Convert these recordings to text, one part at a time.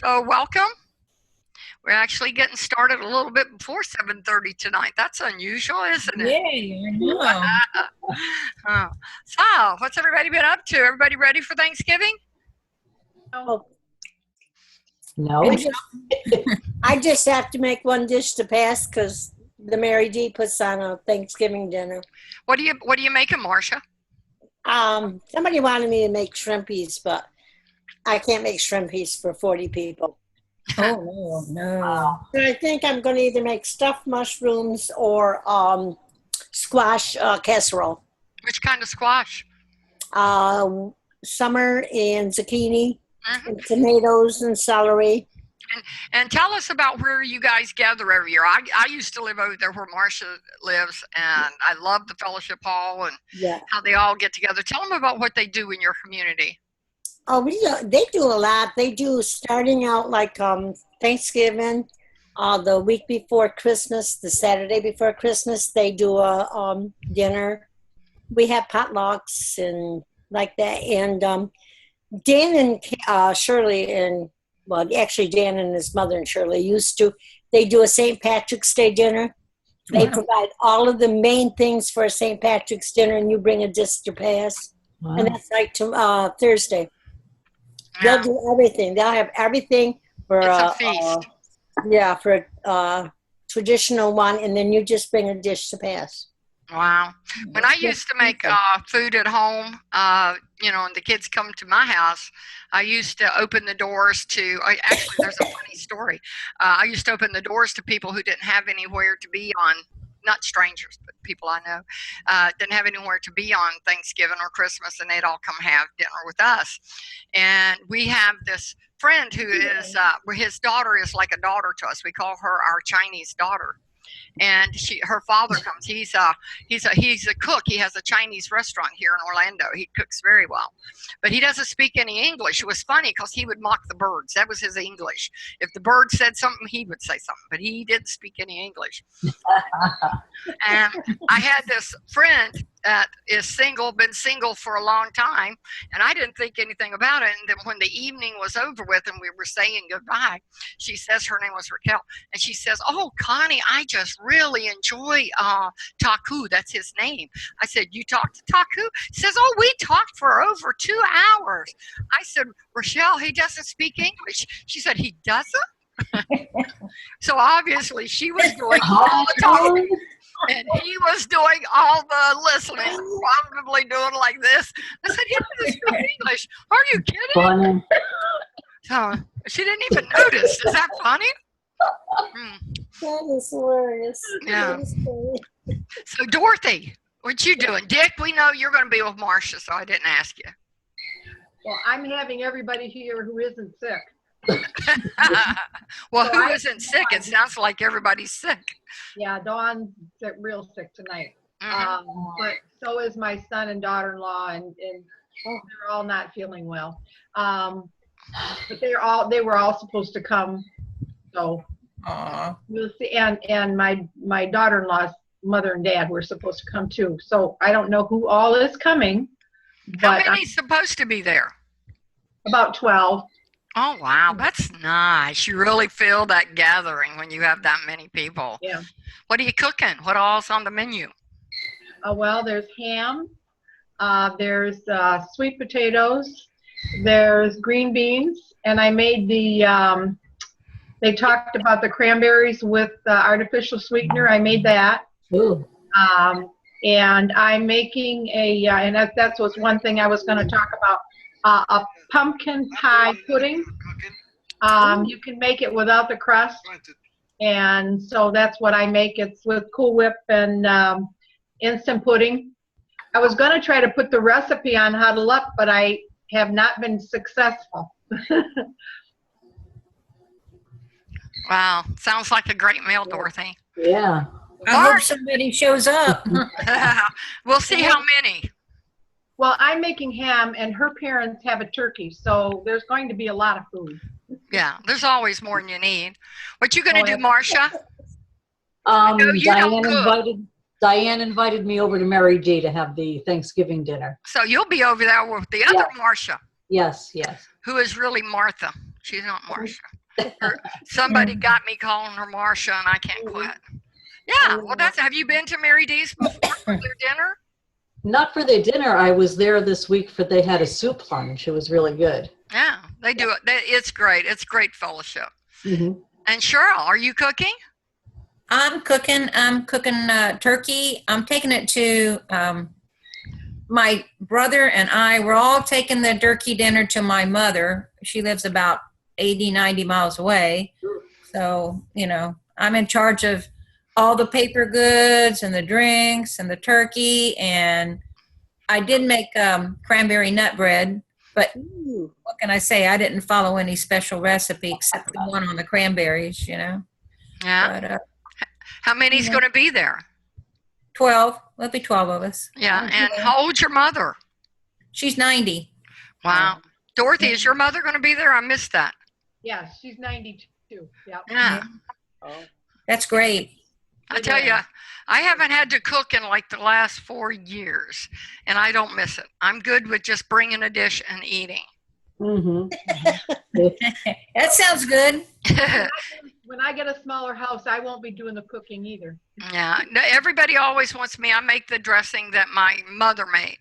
So welcome. We're actually getting started a little bit before 7:30 tonight. That's unusual, isn't it? Yay, I know. So, what's everybody been up to? Everybody ready for Thanksgiving? Oh, No. I just have to make one dish to pass because the Mary D puts on a Thanksgiving dinner. What do you making, Marcia? Somebody wanted me to make shrimpies, but I can't make shrimpies for 40 people. Oh, no. So I think I'm going to either make stuffed mushrooms or squash casserole. Which kind of squash? Summer and zucchini, Mhm. and tomatoes and celery. And tell us about where you guys gather every year. I used to live over there where Marcia lives, and I love the fellowship hall and Yeah. how they all get together. Tell them about what they do in your community. Oh, they do a lot. They do starting out like Thanksgiving, the week before Christmas, the Saturday before Christmas, they do a dinner. We have potlucks and like that. And Dan and Shirley well, actually Dan and his mother and Shirley they do a St. Patrick's Day dinner. They provide all of the main things for a St. Patrick's dinner, and you bring a dish to pass. Wow. And that's like Thursday. They'll do everything. They'll have everything for It's a feast. for a traditional one, and then you just bring a dish to pass. Wow. When I used to make food at home, and the kids come to my house, I used to open the doors to, actually, there's a funny story. I used to open the doors to people who didn't have anywhere to be on, not strangers, but people I know, didn't have anywhere to be on Thanksgiving or Christmas, and they'd all come have dinner with us. And we have this friend who is, his daughter is like a daughter to us. We call her our Chinese daughter. And her father comes. He's a cook. He has a Chinese restaurant here in Orlando. He cooks very well, but he doesn't speak any English. It was funny because he would mock the birds. That was his English. If the bird said something, he would say something, but he didn't speak any English. And I had this friend that is single, been single for a long time, and I didn't think anything about it. And then when the evening was over with and we were saying goodbye, she says, her name was Raquel, and she says, "Oh, Connie, I just really enjoy Taku." That's his name. I said, "You talked to Taku?" She says, "Oh, we talked for over 2 hours." I said, "Rochelle, he doesn't speak English." She said, "He doesn't?" So obviously she was doing all the talking. And he was doing all the listening, probably doing like this. I said, "He doesn't speak English. Are you kidding?" Funny. So she didn't even notice. Is that funny? That is hilarious. Yeah. That is funny. So Dorothy, what you doing? Dick, we know you're going to be with Marcia, so I didn't ask you. Well, I'm having everybody here who isn't sick. Well, So who isn't sick? It sounds like everybody's sick. Yeah, Dawn's real sick tonight. Mhm. But so is my son and daughter-in-law, and they're all not feeling well. But they were all supposed to come. So we'll see. And my daughter-in-law's mother and dad were supposed to come too. So I don't know who all is coming. How But many's supposed to be there? about 12. Oh, wow. That's nice. You really feel that gathering when you have that many people. Yeah. What are you cooking? What all's on the menu? Well, there's ham. There's sweet potatoes. There's green beans. And I made they talked about the cranberries with artificial sweetener. I made that. Ooh. And I'm making and that was one thing I was going to talk about, a pumpkin pie pudding. You can make it without the crust. And so that's what I make. It's with Cool Whip and instant pudding. I was going to try to put the recipe on Huddle Up, but I have not been successful. Wow. Sounds like a great meal, Dorothy. Yeah. I hope somebody shows up. We'll see how many. Well, I'm making ham, and her parents have a turkey, so there's going to be a lot of food. Yeah, there's always more than you need. What you going to do, Marcia? you don't cook. Diane invited me over to Mary D to have the Thanksgiving dinner. So you'll be over there with the other Marcia, Yes, yes. who is really Martha. She's not Marcia. Somebody got me calling her Marcia, and I can't quit. Yeah, well, have you been to Mary D's before for their dinner? Not for their dinner. I was there this week they had a soup lunch. It was really good. Yeah, they do it. It's great. It's great fellowship. Mm-hmm. And Cheryl, are you cooking? I'm cooking turkey. I'm taking it to my brother and I. We're all taking the turkey dinner to my mother. She lives about 80, 90 miles away. So, I'm in charge of all the paper goods and the drinks and the turkey. And I did make cranberry nut bread, but what can I say? I didn't follow any special recipe except the one on the cranberries, Yeah. But, how many's going to be there? 12. There'll be 12 of us. Yeah. And how old's your mother? She's 90. Wow. Dorothy, is your mother going to be there? I missed that. Yeah, she's 92. Yep. Yeah. That's great. I tell you, I haven't had to cook in like the last 4 years, and I don't miss it. I'm good with just bringing a dish and eating. Mm-hmm. That sounds good. When I get a smaller house, I won't be doing the cooking either. Yeah, everybody always wants me. I make the dressing that my mother made,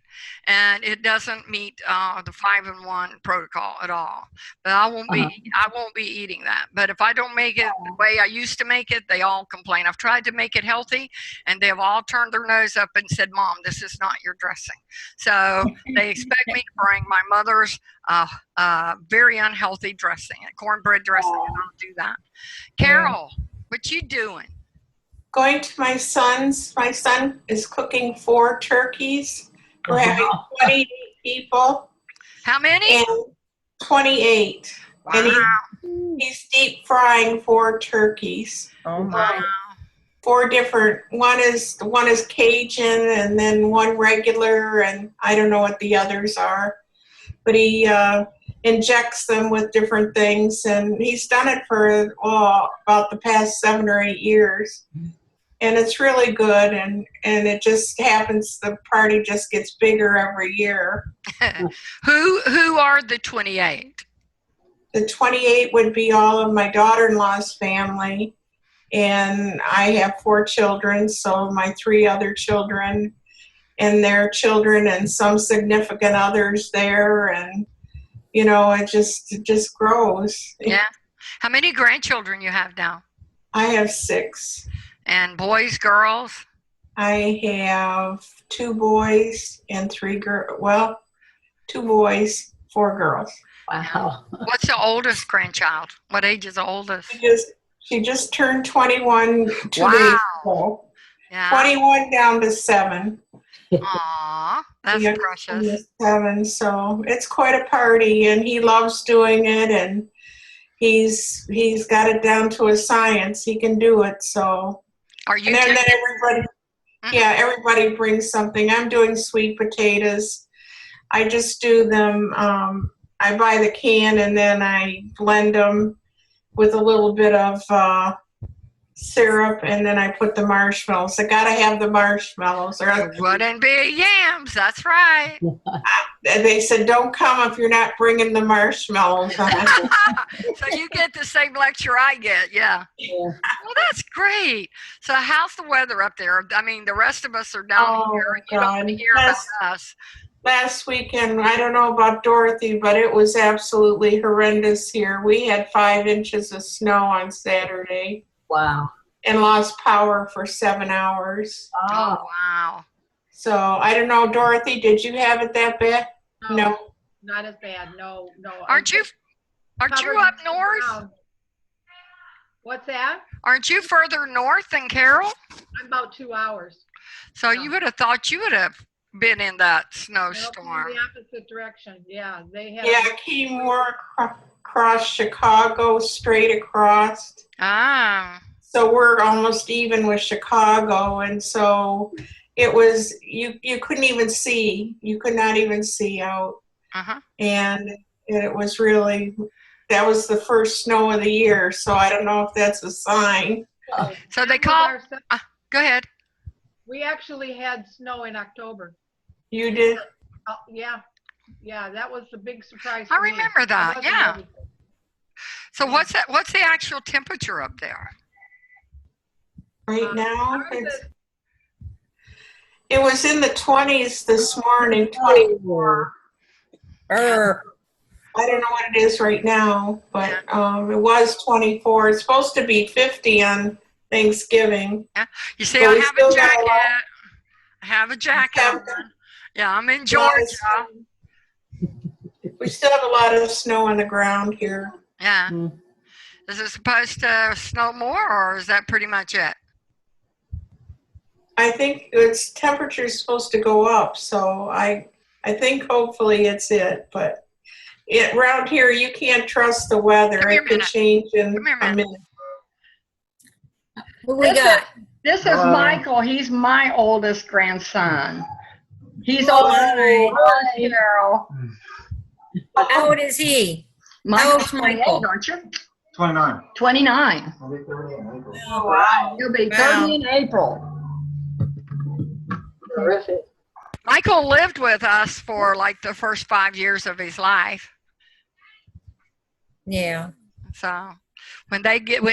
and it doesn't meet the 5-in-1 protocol at all. But I won't be eating that. But if I don't make it the way I used to make it, they all complain. I've tried to make it healthy, and they've all turned their nose up and said, "Mom, this is not your dressing." So they expect me to bring my mother's very unhealthy dressing, cornbread dressing, and I'll do that. Carol, what you doing? Going to my son's. My son is cooking 4 turkeys. We're having 28 people. How many? And 28. Wow. And he's deep frying 4 turkeys. Oh my. 4 different. One is Cajun, and then one regular, and I don't know what the others are. But he injects them with different things, and he's done it for about the past 7 or 8 years. And it's really good, and it just happens, the party just gets bigger every year. Who are the 28? The 28 would be all of my daughter-in-law's family, and I have 4 children, so my 3 other children and their children and some significant others there, and it just grows. Yeah. How many grandchildren you have now? I have 6. And boys, girls? I have 2 boys and 3 girls. Well, 2 boys, 4 girls. Wow. What's the oldest grandchild? What age is the oldest? She just turned 21 2 Wow. days ago. Yeah. 21 down to 7. Aw, that's Yeah, precious. 7. So it's quite a party, and he loves doing it, and he's got it down to a science. He can do it. So. Are you? And then everybody. Mhm. Yeah, everybody brings something. I'm doing sweet potatoes. I just do them. I buy the can, and then I blend them with a little bit of syrup, and then I put the marshmallows. I gotta have the marshmallows. Or Wouldn't be yams. That's right. they said, "Don't come if you're not bringing the marshmallows." So you get the same lecture I get. Yeah. Well, that's great. So how's the weather up there? I mean, the rest of us are down here, and you don't hear about us. Last weekend, I don't know about Dorothy, but it was absolutely horrendous here. We had 5 inches of snow on Saturday. Wow. And lost power for 7 hours. Oh, wow. So I don't know, Dorothy, did you have it that bad? No. Not as bad. No. Aren't you up north? What's that? Aren't you further north than Carol? I'm about 2 hours. So you would have thought you would have been in that Nope, snowstorm. in the opposite direction. Yeah, they had. Yeah, it came more across Chicago, straight across. Ah. So we're almost even with Chicago, and so it was, you couldn't even see. You could not even see out. Uh-huh. And it was really, that was the first snow of the year, so I don't know if that's a sign. So they call. Go ahead. We actually had snow in October. You did? Yeah, that was the big surprise. I for me. remember that. It wasn't Yeah. everything. So what's that? What's the actual temperature up there? Right now, Ours is- it was in the 20s this morning, 24. Er, I don't know what it is right now, but it was 24. It's supposed to be 50 on Thanksgiving. You see, But I we have a still got a jacket. lot- I have a jacket Have on. Yeah, I'm in a lot of Georgia. snow. We still have a lot of snow on the ground here. Yeah. Mm. Is it supposed to snow more, or is that pretty much it? I think its temperature is supposed to go up, so I think hopefully it's it. But around here, you can't trust the weather. Come here a It could minute. change in Come here a a minute. minute. what we got? This is Michael. He's my oldest grandson. He's older than Carol. How old is he? How old's Michael? Aren't you? 29. 29. I'll be 30 in April. Oh, wow. He'll be Wow. 30 in April. Terrific. Michael lived with us for like the first 5 years of his life. Yeah. So when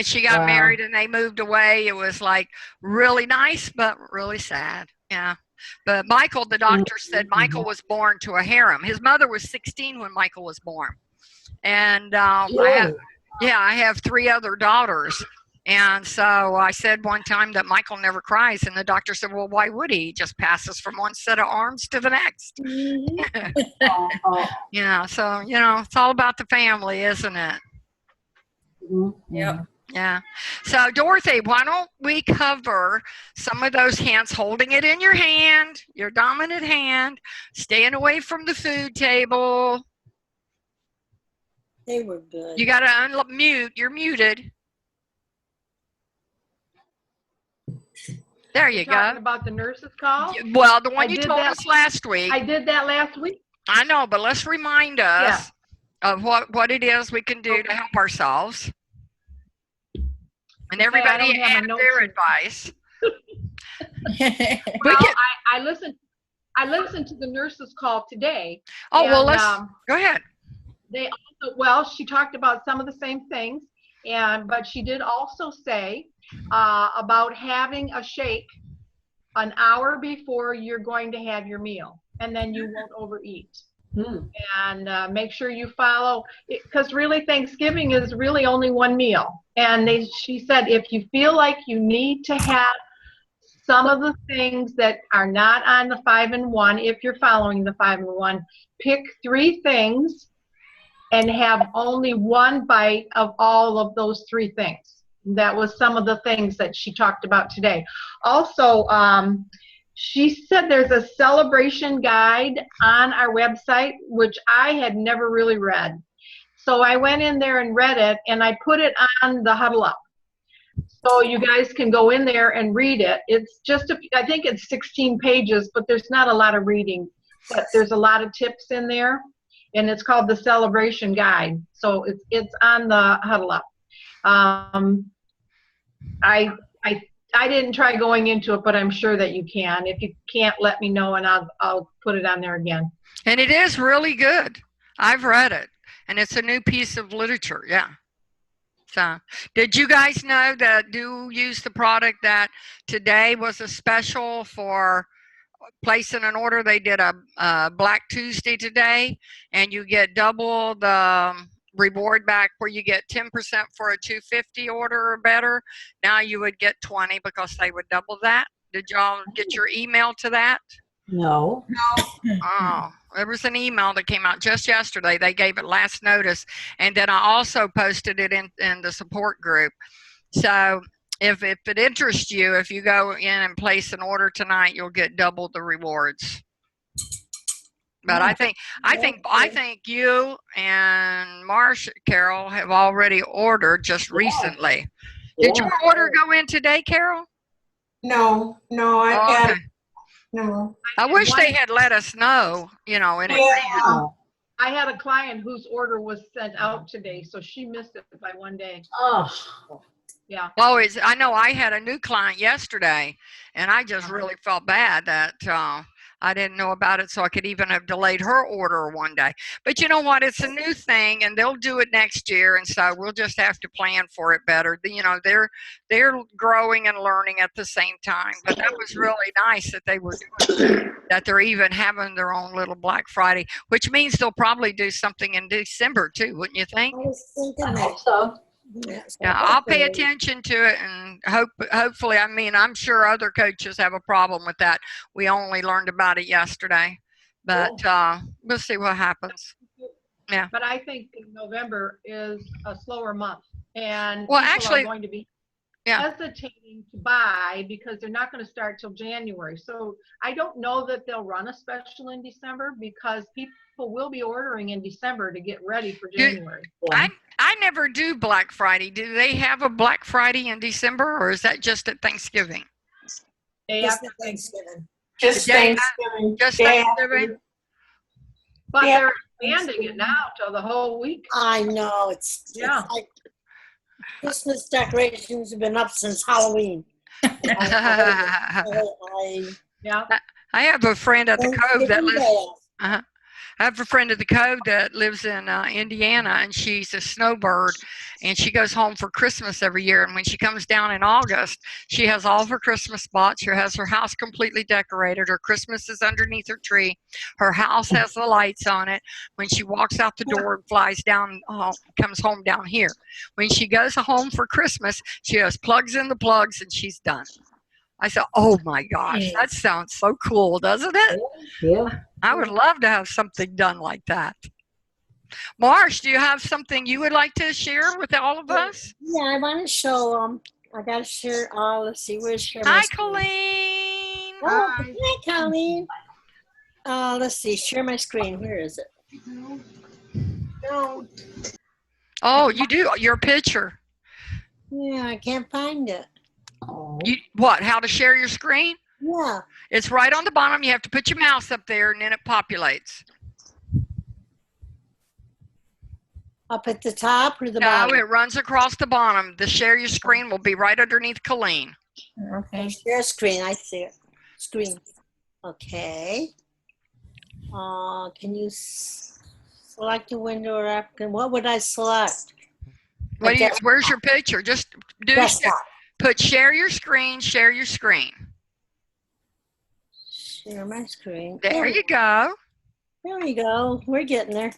she got Wow. married and they moved away, it was like really nice, but really sad. Yeah. But Michael, the doctor said Michael was born to a harem. His mother was 16 when Michael was born. And I have 3 other daughters. And so I said one time that Michael never cries. And the doctor said, well, why would he? He just passes from one set of arms to the next. So, it's all about the family, isn't it? Yep. Yeah. So, Dorothy, why don't we cover some of those hints? Holding it in your hand, your dominant hand, staying away from the food table. They were good. You got to unmute. You're muted. There you Talking go. about the nurse's call? Well, the one I you did told that- us last week. I did that last week. I know, but let's remind us of what it is we can do to help ourselves. And Okay, I everybody don't have have my notes their here. advice. Well, I listened to the nurse's call today. Oh, well, and, let's go ahead. They also, she talked about some of the same things, but she did also say about having a shake an hour before you're going to have your meal, and then you won't overeat. And make sure you follow, because really Thanksgiving is really only one meal. And she said if you feel like you need to have some of the things that are not on the 5-in-1, if you're following the 5-in-1, pick 3 things and have only 1 bite of all of those 3 things. That was some of the things that she talked about today. Also, she said there's a celebration guide on our website, which I had never really read. So I went in there and read it, and I put it on the Huddle Up. So you guys can go in there and read it. It's just, I think it's 16 pages, but there's not a lot of reading. But there's a lot of tips in there, and it's called the Celebration Guide. So it's on the Huddle Up. I didn't try going into it, but I'm sure that you can. If you can't, let me know, and I'll put it on there again. And it is really good. I've read it, and it's a new piece of literature. Yeah. So, did you guys know that do use the product that today was a special for placing an order? They did a Black Tuesday today, and you get double the reward back, where you get 10% for a $250 order or better. Now you would get 20 because they would double that. Did y'all get your email to that? No. Oh, there was an email that came out just yesterday. They gave it last notice, and then I also posted it in the support group. So if it interests you, if you go in and place an order tonight, you'll get double the rewards. But I think you and Carol have already ordered just recently. Did your order go in today, Carol? No, Okay. no. I wish they had let us know, in advance. I had a client whose order was sent out today, so she missed it by 1 day. Oh, Yeah. Well, I know I had a new client yesterday, and I just really felt bad that I didn't know about it, so I could even have delayed her order one day. But you know what? It's a new thing, and they'll do it next year, and so we'll just have to plan for it better. You know, they're growing and learning at the same time. But that was really nice that they were doing that. They're even having their own little Black Friday, which means they'll probably do something in December too, wouldn't you think? I was thinking I that. hope so. Yeah, so Yeah, I'll pay hopefully- attention to it, and hopefully, I mean, I'm sure other coaches have a problem with that. We only learned about it yesterday, but we'll see what happens. Yeah. But I think November is a slower month, and Well, people actually, are going to be yeah. hesitating to buy because they're not going to start till January. So I don't know that they'll run a special in December because people will be ordering in December to get ready for January. I never do Black Friday. Do they have a Black Friday in December, or is that just at Thanksgiving? Day Just after the Thanksgiving. Just The day- Thanksgiving. Just Day Thanksgiving? But Yeah. they're expanding it now till the whole week. I know, it's like Christmas decorations have been up since Halloween. I Yeah. I have a friend at the Cove that Thanksgiving lives. Day. I have a friend at the Cove that lives in Indiana, and she's a snowbird, and she goes home for Christmas every year. And when she comes down in August, she has all of her Christmas spots. She has her house completely decorated. Her Christmas is underneath her tree. Her house has the lights on it. When she walks out the door and flies down, comes home down here. When she goes home for Christmas, she has plugs in the plugs, and she's done. I said, oh my gosh, that sounds so cool, doesn't it? Yeah. I would love to have something done like that. Marsh, do you have something you would like to share with all of us? Yeah, I want to show I got to share. Let's see, where's share my Hi, screen? Colleen. Oh, hi, Colleen. Let's see, share my screen. Where is it? No. Oh, you do your picture. Yeah, I can't find it. What? How to share your screen? Yeah. It's right on the bottom. You have to put your mouse up there, and then it populates. Up at the top or the No, bottom? it runs across the bottom. The share your screen will be right underneath Colleen. Okay. Share screen. I see it. Screen. Okay. Can you select a window or app? What would I select? Where's your picture? Just do Desktop. put share your screen, share your screen. Share my screen. There you go. There we go. We're getting there.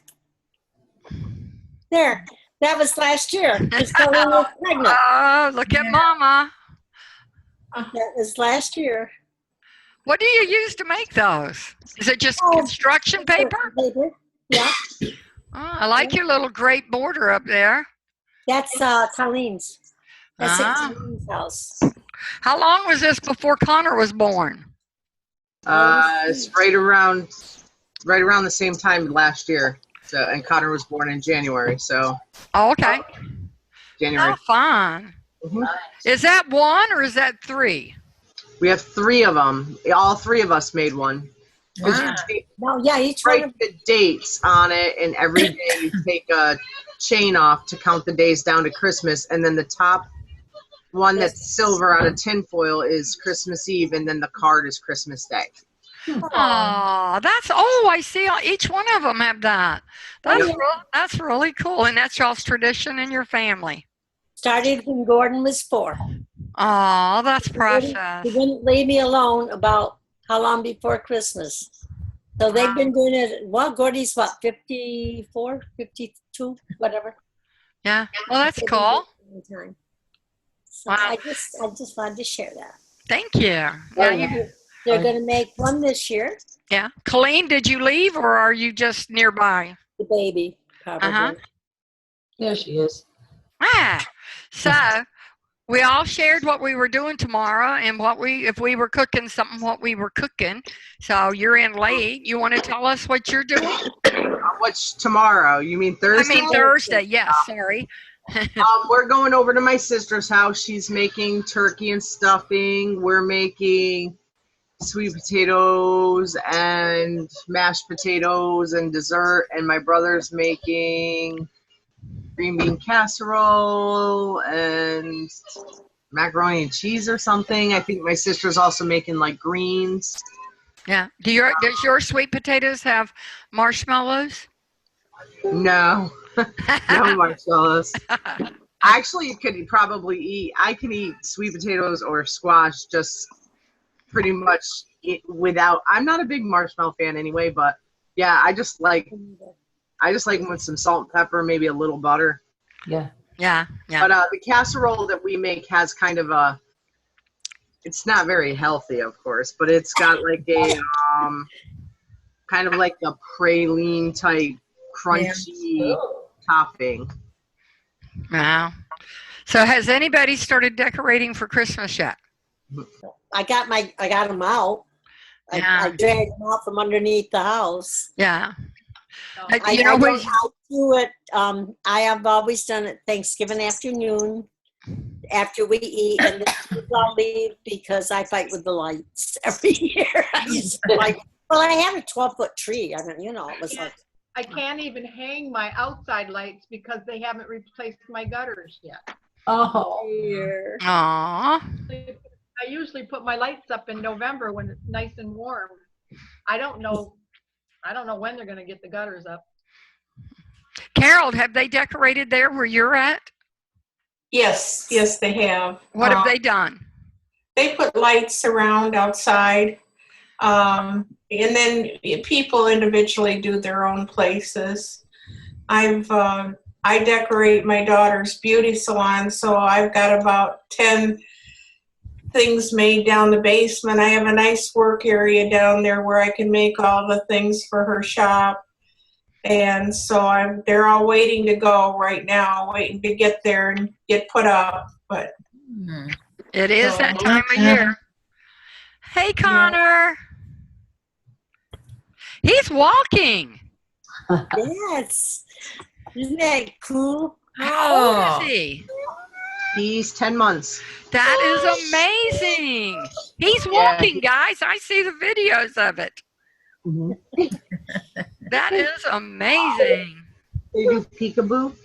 There. That was last year. Because Colleen was pregnant. Oh, look at Mama. That was last year. What do you use to make those? Is it just Oh, construction paper? Paper. Yeah. Oh, I like your little great border up there. That's Colleen's. That's Ah. at Colleen's house. How long was this before Connor was born? It's right around the same time last year. So, and Connor was born in January. So Oh, okay. January. Oh, fine. Mhm. Is that one or is that three? We have 3 of them. All 3 of us made one. 'Cause Wow. you No, yeah, each one write of the dates on it, and every day you take a chain off to count the days down to Christmas, and then the top one that's silver out of tinfoil is Christmas Eve, and then the card is Christmas Day. Oh, I see. Each one of them have that. That's really cool, and that's y'all's tradition in your family. started when Gordon was 4. Oh, that's He precious. wouldn't leave me alone about how long before Christmas. So they've been doing it. Well, Gordy's what, 54, 52, whatever. Yeah. Well, that's They've been cool. doing it a long time. So Wow. I just wanted to share that. Thank you. Yeah, They're going to make one this year. yeah. Colleen, did you leave or are you just nearby? The baby, probably. Uh-huh. There she is. Ah, so we all shared what we were doing tomorrow and if we were cooking something, what we were cooking. So you're in late. You want to tell us what you're doing? What's tomorrow? You mean Thursday? I mean Thursday. Yes, sorry. We're going over to my sister's house. She's making turkey and stuffing. We're making sweet potatoes and mashed potatoes and dessert. And my brother's making green bean casserole and macaroni and cheese or something. I think my sister's also making like greens. Yeah. Does your sweet potatoes have marshmallows? No, no marshmallows. Actually, you could probably eat. I can eat sweet potatoes or squash just pretty much without. I'm not a big marshmallow fan anyway, but yeah, I just like them with some salt and pepper, maybe a little butter. Yeah. Yeah. Yeah. But the casserole that we make has kind of a. It's not very healthy, of course, but it's got like a kind of like a praline type crunchy topping. Wow. So has anybody started decorating for Christmas yet? I got them out. Yeah. I dragged them out from underneath the house. Yeah. I do it. I have always done it Thanksgiving afternoon after we eat, and then I'll leave because I fight with the lights every year. I just like. Well, I had a 12-foot tree. I mean, it was like. I can't even hang my outside lights because they haven't replaced my gutters yet. Oh. Dear. Aww. I usually put my lights up in November when it's nice and warm. I don't know when they're going to get the gutters up. Carol, have they decorated there where you're at? Yes, they have. What have they done? They put lights around outside. And then people individually do their own places. I decorate my daughter's beauty salon, so I've got about 10 things made down the basement. I have a nice work area down there where I can make all the things for her shop. And so they're all waiting to go right now, waiting to get there and get put up. But it is that time of year. Hey, Connor. He's walking. Yes. Isn't that cool? How old is he? He's 10 months. That is amazing. He's walking, guys. I see the videos of it. Mm-hmm. That is amazing. They do peekaboo.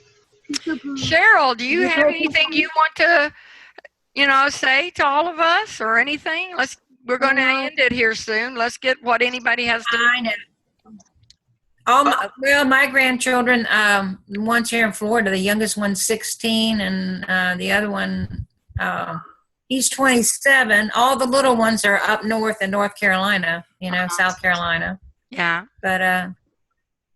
Peekaboo. Cheryl, do you have anything you want to, say to all of us or anything? We're going to end it here soon. Let's get what anybody has to. I know. My grandchildren, the ones here in Florida, the youngest one's 16 and the other one, he's 27. All the little ones are up north in North Carolina, South Carolina. Yeah. But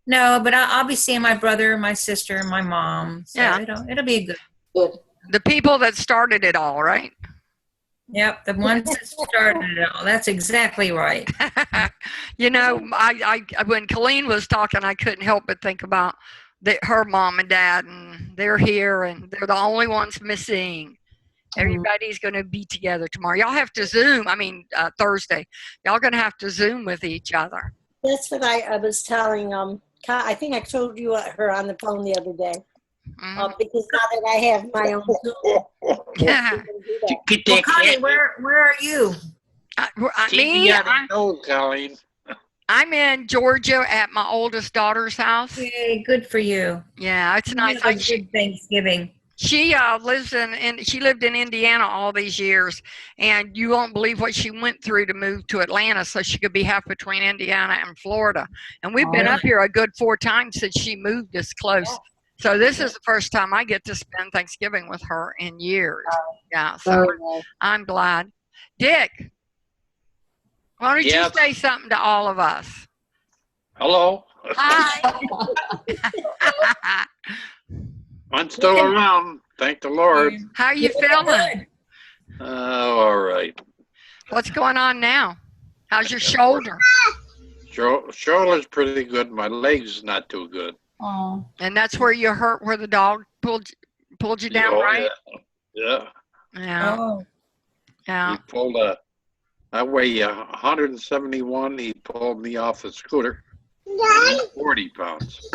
no, but I'll be seeing my brother, my sister, my mom. So yeah. It'll be good. The people that started it all, right? Yep, the ones that started it all. That's exactly right. I when Colleen was talking, I couldn't help but think about her mom and dad, and they're here, and they're the only ones missing. Everybody's going to be together tomorrow. Y'all have to Zoom. Thursday. Y'all going to have to Zoom with each other. That's what I was telling. I think I told you her on the phone the other day. Because now that I have my own Zoom. Yeah. Well, Connie, where are you? Colleen. I'm in Georgia at my oldest daughter's house. Yay, good for you. Yeah, it's nice. Have a good Thanksgiving. She she lived in Indiana all these years, and you won't believe what she went through to move to Atlanta so she could be half between Indiana and Florida. And we've been up here a good 4 times since she moved this close. So this is the first time I get to spend Thanksgiving with her in years. Yeah, so I'm glad. Dick, why don't you say something to all of us? Hello. Hi. I'm still around. Thank the Lord. How are you feeling? All right. What's going on now? How's your shoulder? Shoulder's pretty good. My leg's not too good. Oh. And that's where you hurt, where the dog pulled you down, right? Yeah. Yeah. Oh. Yeah. He pulled I weigh 171. He pulled me off the scooter. 40 pounds.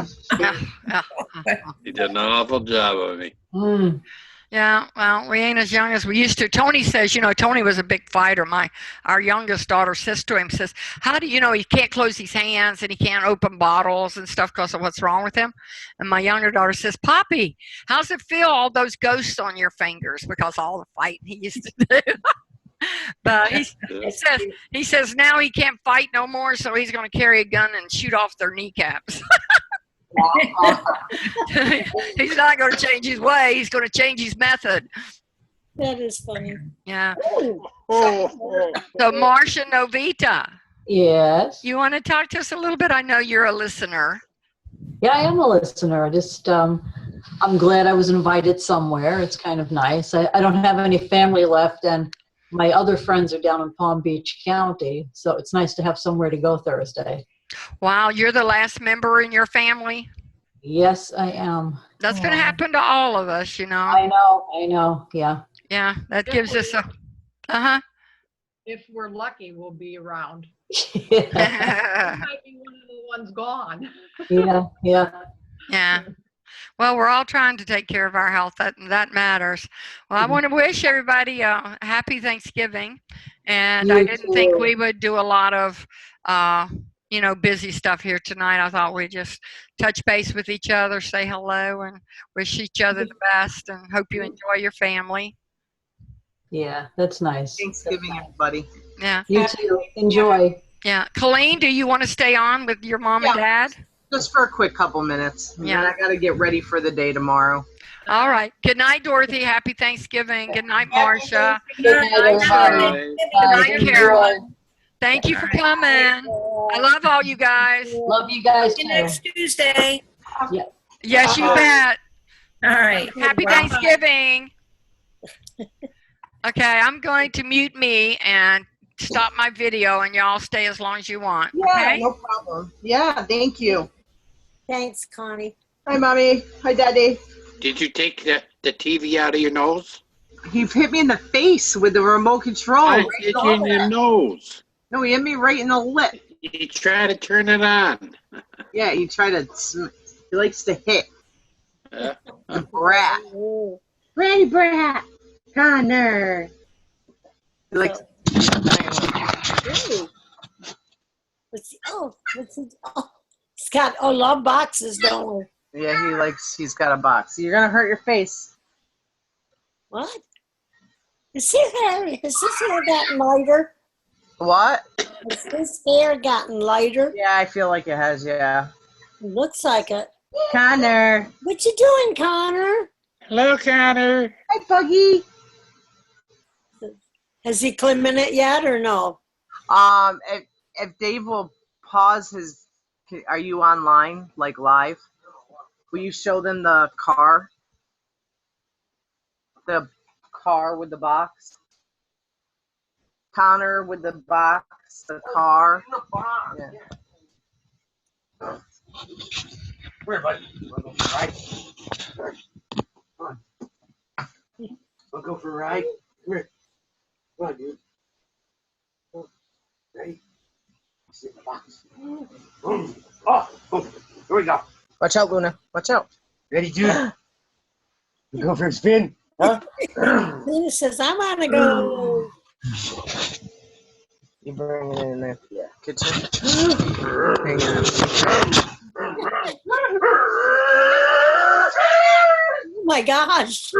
He did an awful job of me. Yeah, well, we ain't as young as we used to. Tony says, Tony was a big fighter. Our youngest daughter says to him, how do he can't close his hands and he can't open bottles and stuff because of what's wrong with him. And my younger daughter says, Poppy, how's it feel, all those ghosts on your fingers because all the fighting he used to do? But he says now he can't fight no more, so he's going to carry a gun and shoot off their kneecaps. He's not going to change his way. He's going to change his method. That is funny. Yeah. So Marcia Novita, Yes. you want to talk to us a little bit? I know you're a listener. Yeah, I am a listener. Just, I'm glad I was invited somewhere. It's kind of nice. I don't have any family left, and my other friends are down in Palm Beach County, so it's nice to have somewhere to go Thursday. Wow, you're the last member in your family? Yes, I am. That's going to happen to all of us, you know. I know, yeah. Yeah, that gives us a, uh-huh. If we're lucky, we'll be around. Yeah, Might be one of the ones gone. yeah. Yeah. Well, we're all trying to take care of our health. That matters. Well, I want to wish everybody a happy Thanksgiving. And I didn't think we would do a lot of, busy stuff here tonight. I thought we'd just touch base with each other, say hello, and wish each other the best, and hope you enjoy your family. Yeah, that's nice. Thanksgiving, everybody. Yeah. You too. Enjoy. Yeah. Colleen, do you want to stay on with your mom and dad? Just for a quick couple minutes. And then I got to get ready for the day tomorrow. All right. Good night, Dorothy. Happy Thanksgiving. Good night, Marcia. Good night, everybody. Good night, Carolyn. Thank you for coming. I love all you guys. Love you guys See too. you next Tuesday. Yes, you bet. All right. Happy Thanksgiving. Okay, I'm going to mute me and stop my video, and y'all stay as long as you want. Yeah, Okay? no problem. Yeah, thank you. Thanks, Connie. Hi, Mommy. Hi, Daddy. Did you take the TV out of your nose? He hit me in the face with the remote control. I hit you in your nose. No, he hit me right in the lip. You try to turn it on. Yeah, he tried to. He likes to hit. Yeah. Brat. Ready, Brat. Connor. He likes. Really? He's got love boxes, don't we? Yeah, he's got a box. You're going to hurt your face. What? Has his hair gotten lighter? What? Has his hair gotten lighter? Yeah, I feel like it has, yeah. Looks like it. Connor. What you doing, Connor? Hello, Connor. Hi, Buggy. Has he climbing it yet or no? If Dave will pause his, are you online, like live? Will you show them the car? The car with the box? Connor with the box, the car. Yeah. Where, buddy? Wanna go for a ride? Come on. Wanna go for a ride? Come here. Come on, dude. Ready? Sit in the box. Boom. Oh, boom. Here we go. Watch out, Luna. Watch out. Ready, dude? You go for a spin? Huh? Luna says, I'm on to go. You bring it in there. Yeah. Kitchen. Hang on. Oh my gosh.